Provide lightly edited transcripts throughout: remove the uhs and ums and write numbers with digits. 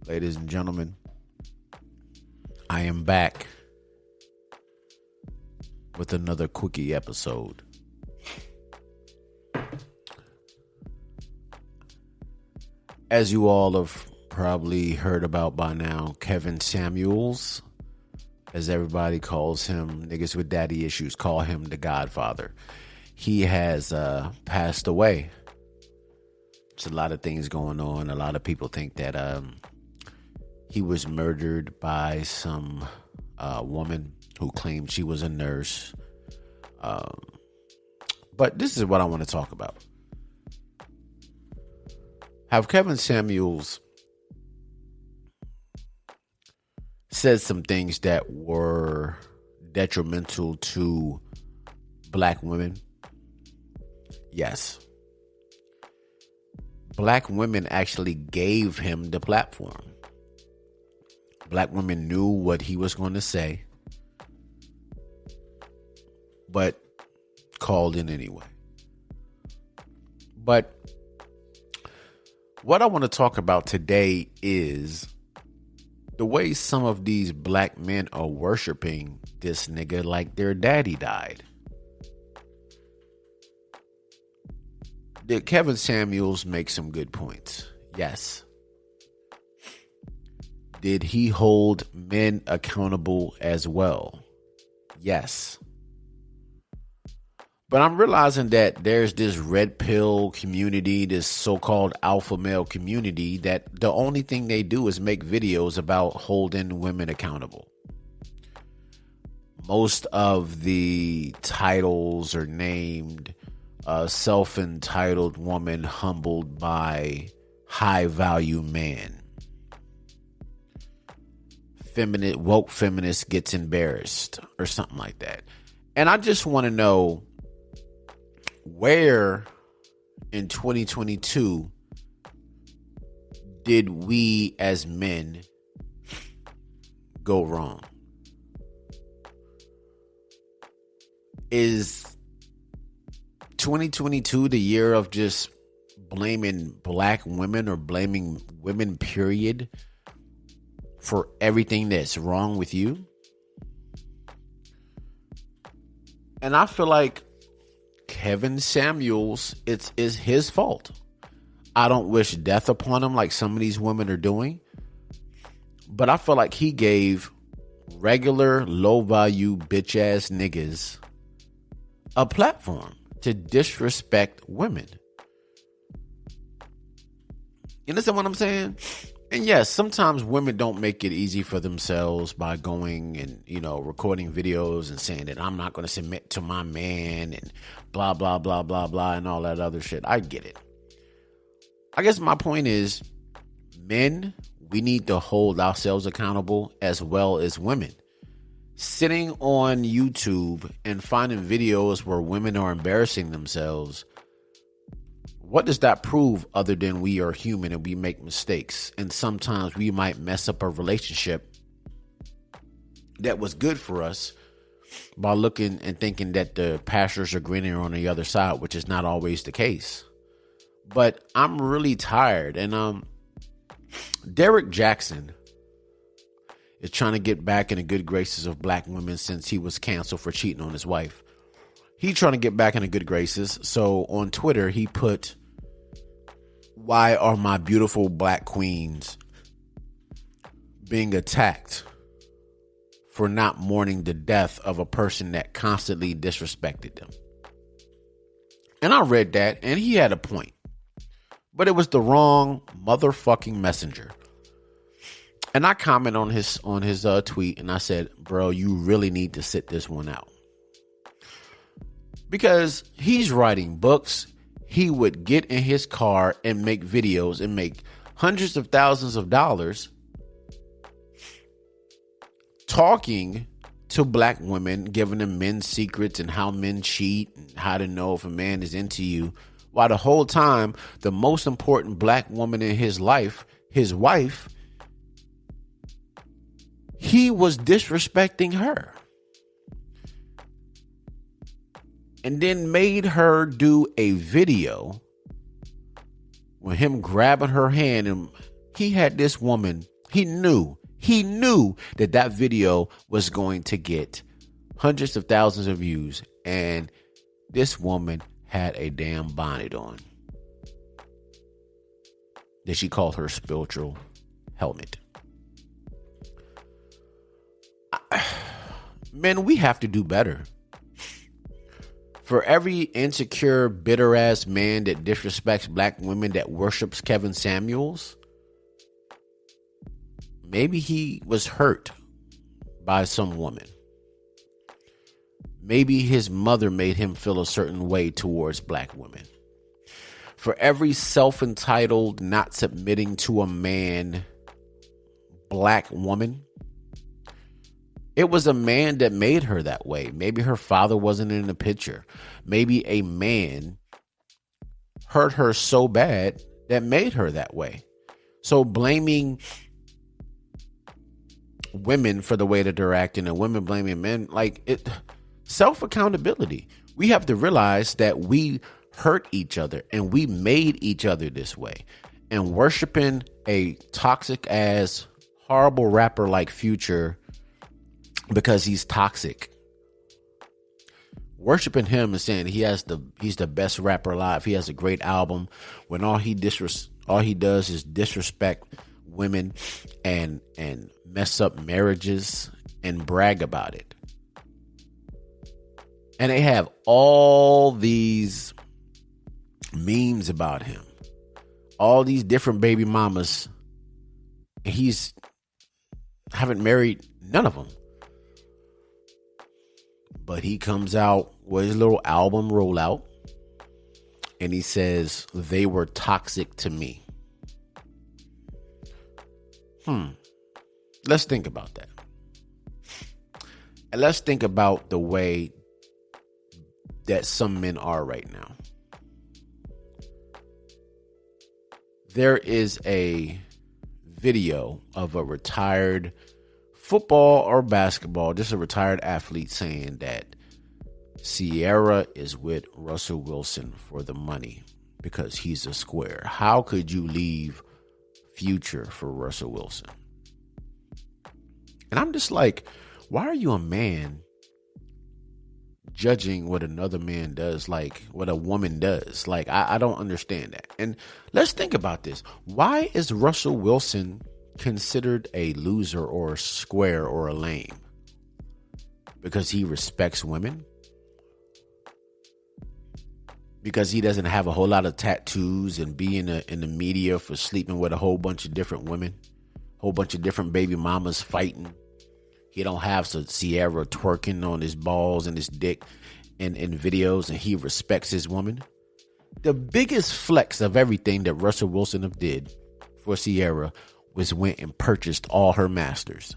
Ladies and gentlemen, I am back with another quickie episode. As you all have probably heard about by now, Kevin Samuels, as everybody calls him, niggas with daddy issues call him the Godfather. He has passed away. There's a lot of things going on. A lot of people think that he was murdered by some woman who claimed she was a nurse. But this is what I want to talk about. Have Kevin Samuels said some things that were detrimental to black women? Yes. Black women actually gave him the platform. Black women knew what he was going to say, but called in anyway. But what I want to talk about today is the way some of these black men are worshiping this nigga like their daddy died. Did Kevin Samuels make some good points? Yes. Did he hold men accountable as well? Yes. But I'm realizing that there's this red pill community, this so-called alpha male community, that the only thing they do is make videos about holding women accountable. Most of the titles are named self-entitled woman humbled by high-value man. Woke feminist gets embarrassed or something like that. And I just want to know, where in 2022 did we as men go wrong? Is 2022 the year of just blaming black women or blaming women, period, for everything that's wrong with you? And I feel like Kevin Samuels, it's his fault. I don't wish death upon him like some of these women are doing, but I feel like he gave regular low value bitch ass niggas a platform to disrespect women. You understand what I'm saying? And yes, sometimes women don't make it easy for themselves by going and, recording videos and saying that I'm not going to submit to my man and blah, blah, blah, blah, blah, and all that other shit. I get it. I guess my point is, men, we need to hold ourselves accountable as well as women. Sitting on YouTube and finding videos where women are embarrassing themselves, what does that prove other than we are human and we make mistakes? And sometimes we might mess up a relationship that was good for us by looking and thinking that the pastures are greener on the other side, which is not always the case. But I'm really tired. And Derek Jackson is trying to get back in the good graces of black women since he was canceled for cheating on his wife. He's trying to get back in the good graces. So on Twitter, he put, "Why are my beautiful black queens being attacked for not mourning the death of a person that constantly disrespected them?" And I read that, and he had a point. But it was the wrong motherfucking messenger. And I comment on his tweet, and I said, "Bro, you really need to sit this one out." Because he's writing books. He would get in his car and make videos and make hundreds of thousands of dollars talking to black women, giving them men's secrets and how men cheat and how to know if a man is into you. While the whole time, the most important black woman in his life, his wife, he was disrespecting her. And then made her do a video with him grabbing her hand, and he had this woman He knew that that video was going to get hundreds of thousands of views, and this woman had a damn bonnet on that she called her spiritual helmet. Men, we have to do better. For every insecure, bitter ass man that disrespects black women, that worships Kevin Samuels, maybe he was hurt by some woman. Maybe his mother made him feel a certain way towards black women. For every self-entitled, not submitting to a man, black woman, it was a man that made her that way. Maybe her father wasn't in the picture. Maybe a man hurt her so bad that made her that way. So blaming women for the way that they're acting and women blaming men, like it, self-accountability. We have to realize that we hurt each other and we made each other this way. And worshiping a toxic ass, horrible rapper like Future because he's toxic. Worshiping him and saying he's the best rapper alive. He has a great album when all he does is disrespect women and mess up marriages and brag about it. And they have all these memes about him, all these different baby mamas, and he's haven't married none of them. But he comes out with his little album rollout and he says, they were toxic to me. Let's think about that. And let's think about the way that some men are right now. There is a video of a retired football or basketball, just a retired athlete saying that Sierra is with Russell Wilson for the money because he's a square. How could you leave Future for Russell Wilson? And I'm just like, why are you a man judging what another man does, like what a woman does? Like, I don't understand that. And let's think about this. Why is Russell Wilson considered a loser or a square or a lame? Because he respects women? Because he doesn't have a whole lot of tattoos and be in the media for sleeping with a whole bunch of different women, whole bunch of different baby mamas fighting? He don't have Sierra twerking on his balls and his dick in videos, and he respects his woman. The biggest flex of everything that Russell Wilson have did for Sierra was went and purchased all her masters.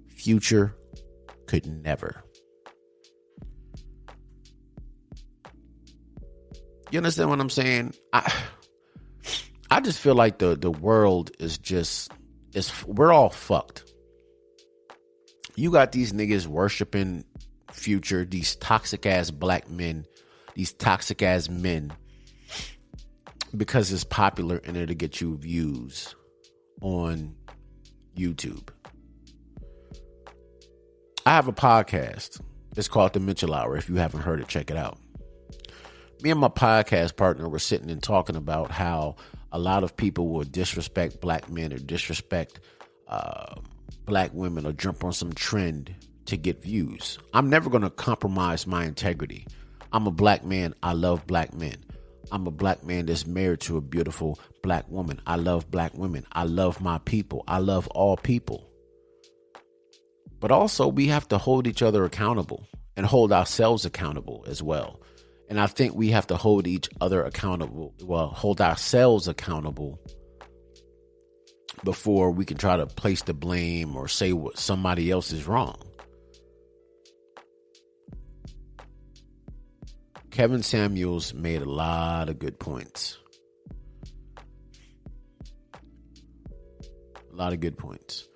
Future could never. You understand what I'm saying? I just feel like the world is we're all fucked. You got these niggas worshiping Future, these toxic ass black men, these toxic ass men, because it's popular and it'll get you views on YouTube. I have a podcast. It's called The Mitchell Hour. If you haven't heard it, check it out. Me and my podcast partner were sitting and talking about how a lot of people will disrespect black men or disrespect black women or jump on some trend to get views. I'm never going to compromise my integrity. I'm a black man. I love black men. I'm a black man that's married to a beautiful black woman. I love black women. I love my people. I love all people. But also we have to hold each other accountable and hold ourselves accountable as well. And I think we have to hold each other accountable. Well, hold ourselves accountable before we can try to place the blame or say what somebody else is wrong. Kevin Samuels made a lot of good points. A lot of good points.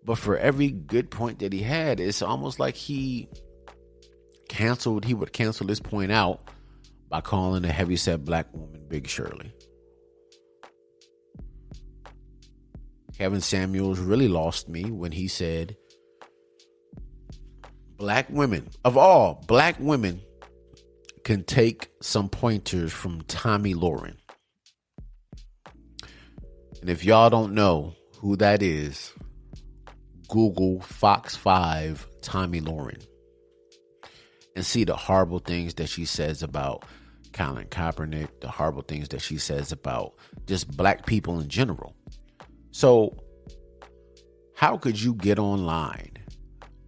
But for every good point that he had, it's almost like he would cancel this point out by calling a heavyset black woman Big Shirley. Kevin Samuels really lost me when he said black women, of all black women, can take some pointers from Tommy Lauren. And if y'all don't know who that is, Google Fox 5 Tommy Lauren and see the horrible things that she says about Colin Kaepernick, the horrible things that she says about just black people in general. So how could you get online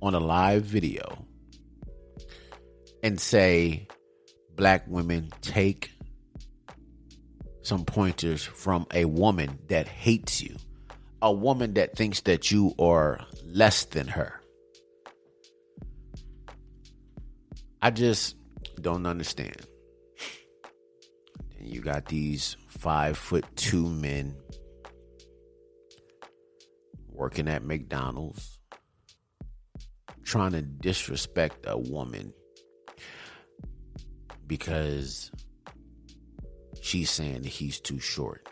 on a live video and say black women take some pointers from a woman that hates you, a woman that thinks that you are less than her? I just don't understand. And you got these 5'2" men working at McDonald's trying to disrespect a woman because she's saying that he's too short,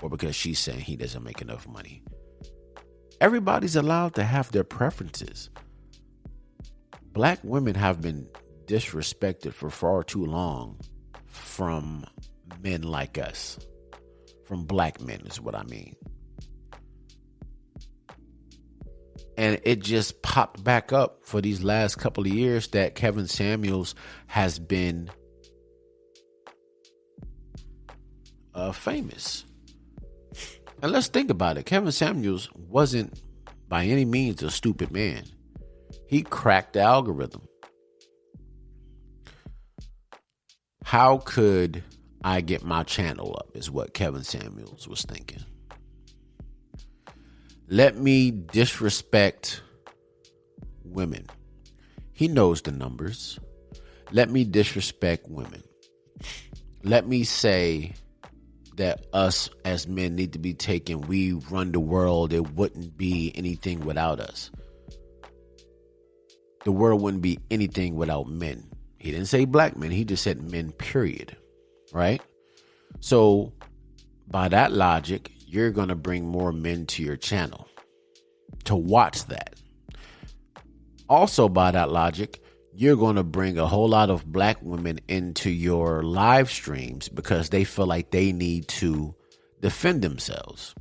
or because she's saying he doesn't make enough money. Everybody's allowed to have their preferences. Black women have been disrespected for far too long from men like us. From black men is what I mean. And it just popped back up for these last couple of years that Kevin Samuels has been famous. And let's think about it. Kevin Samuels wasn't by any means a stupid man. He cracked the algorithm. How could I get my channel up is what Kevin Samuels was thinking. Let me disrespect women. He knows the numbers. Let me disrespect women. Let me say that us as men need to be taken. We run the world. It wouldn't be anything without us. The world wouldn't be anything without men. He didn't say black men. He just said men, period. Right? So by that logic, you're going to bring more men to your channel to watch that. Also, by that logic, you're going to bring a whole lot of black women into your live streams because they feel like they need to defend themselves.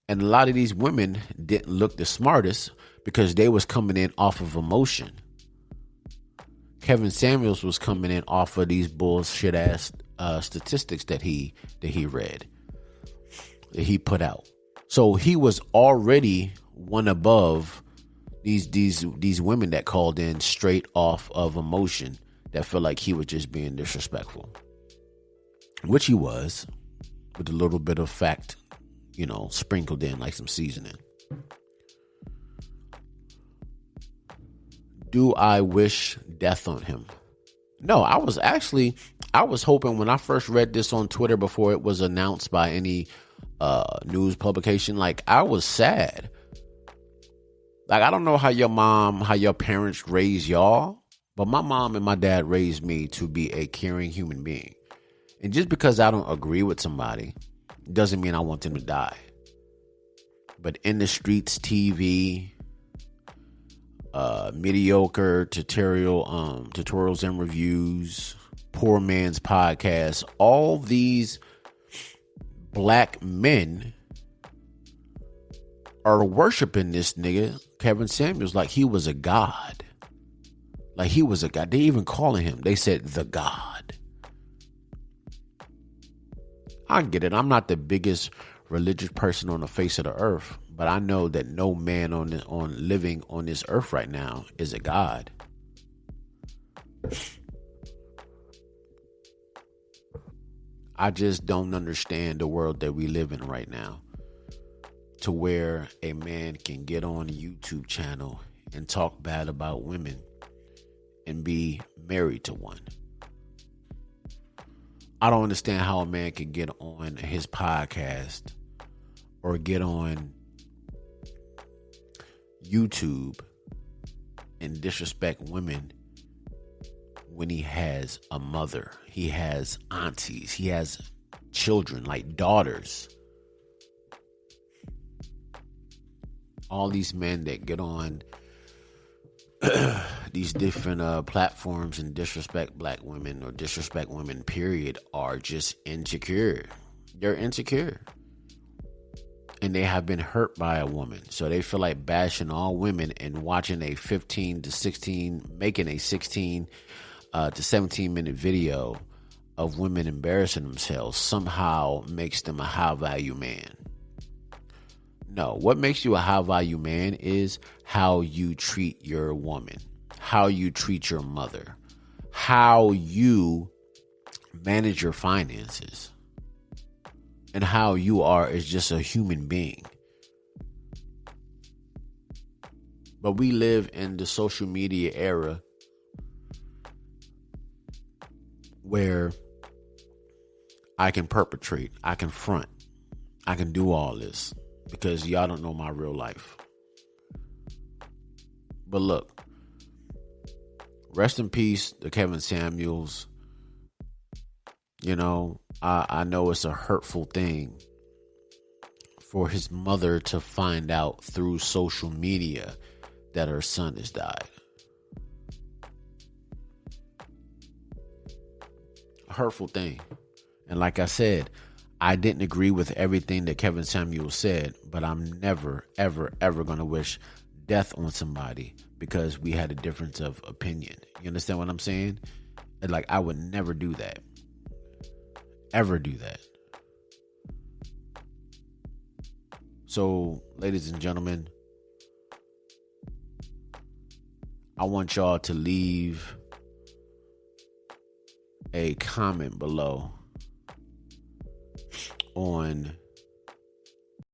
And a lot of these women didn't look the smartest because they was coming in off of emotion. Kevin Samuels was coming in off of these bullshit ass statistics that he read, that he put out. So he was already one above these women that called in straight off of emotion that felt like he was just being disrespectful, which he was, with a little bit of fact, sprinkled in like some seasoning. Do I wish death on him? No, I was hoping when I first read this on Twitter before it was announced by any news publication, like I was sad. Like, I don't know how your parents raised y'all, but my mom and my dad raised me to be a caring human being. And just because I don't agree with somebody doesn't mean I want them to die. But in the streets, TV, mediocre tutorials and reviews, poor man's podcast, all these black men are worshiping this nigga, Kevin Samuels, like he was a god. Like he was a god. They even calling him. They said the god. I get it. I'm not the biggest religious person on the face of the earth, but I know that no man on living on this earth right now is a god. I just don't understand the world that we live in right now, to where a man can get on a YouTube channel and talk bad about women and be married to one. I don't understand how a man can get on his podcast or get on YouTube and disrespect women when he has a mother, he has aunties, he has children, like daughters. All these men that get on these different platforms and disrespect black women or disrespect women, period, are just insecure. They're insecure. And they have been hurt by a woman. So they feel like bashing all women and watching a 15 to 16, making a 16 to 17 minute video of women embarrassing themselves somehow makes them a high value man. No, what makes you a high value man is how you treat your woman, how you treat your mother, how you manage your finances, and how you are as just a human being. But we live in the social media era where I can perpetrate, I can front, I can do all this because y'all don't know my real life. But look, rest in peace to Kevin Samuels. You know, I know it's a hurtful thing for his mother to find out through social media that her son has died. A hurtful thing. And like I said, I didn't agree with everything that Kevin Samuels said, but I'm never, ever, ever going to wish death on somebody because we had a difference of opinion. You understand what I'm saying? And like, I would never do that. Ever do that. So, ladies and gentlemen, I want y'all to leave a comment below on